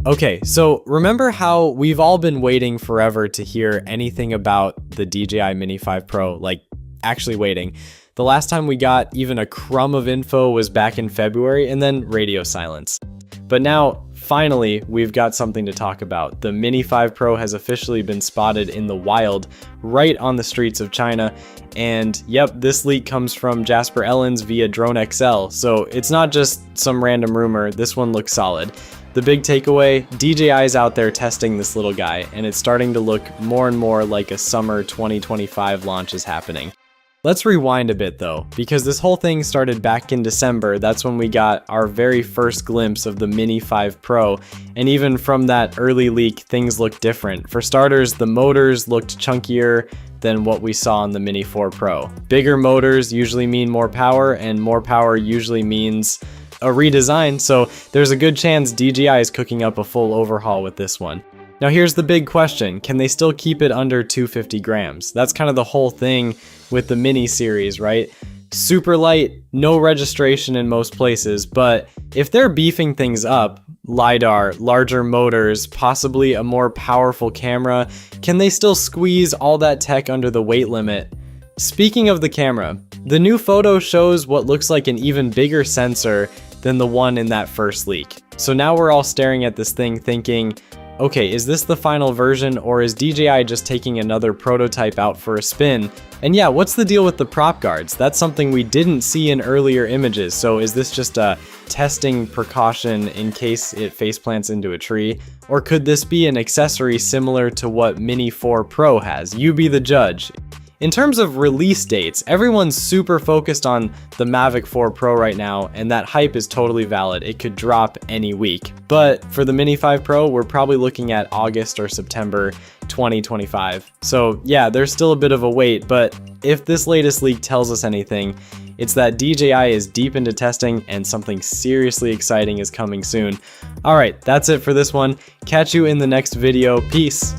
Okay, so remember how we've all been waiting forever to hear anything about the DJI Mini 5 Pro, like actually waiting. The last time we got even a crumb of info was back in February, and then radio silence. But now, finally, we've got something to talk about. The Mini 5 Pro has officially been spotted in the wild, right on the streets of China. And yep, this leak comes from Jasper Ellens via Drone XL, so it's not just some random rumor, this one looks solid. The big takeaway, DJI's out there testing this little guy, and it's starting to look more and more like a summer 2025 launch is happening. Let's rewind a bit though, because this whole thing started back in December. That's when we got our very first glimpse of the Mini 5 Pro, and even from that early leak, things looked different. For starters, the motors looked chunkier than what we saw on the Mini 4 Pro. Bigger motors usually mean more power, and more power usually means a redesign, so there's a good chance DJI is cooking up a full overhaul with this one. Now here's the big question, can they still keep it under 250 grams? That's kind of the whole thing with the Mini series, right? Super light, no registration in most places, but if they're beefing things up, LiDAR, larger motors, possibly a more powerful camera, can they still squeeze all that tech under the weight limit? Speaking of the camera, the new photo shows what looks like an even bigger sensor than the one in that first leak. So now we're all staring at this thing thinking, okay, is this the final version, or is DJI just taking another prototype out for a spin? And yeah, what's the deal with the prop guards? That's something we didn't see in earlier images, so is this just a testing precaution in case it faceplants into a tree? Or could this be an accessory similar to what Mini 4 Pro has? You be the judge. In terms of release dates, everyone's super focused on the Mavic 4 Pro right now, and that hype is totally valid. It could drop any week. But for the Mini 5 Pro, we're probably looking at August or September 2025. So yeah, there's still a bit of a wait, but if this latest leak tells us anything, it's that DJI is deep into testing and something seriously exciting is coming soon. Alright, that's it for this one. Catch you in the next video. Peace!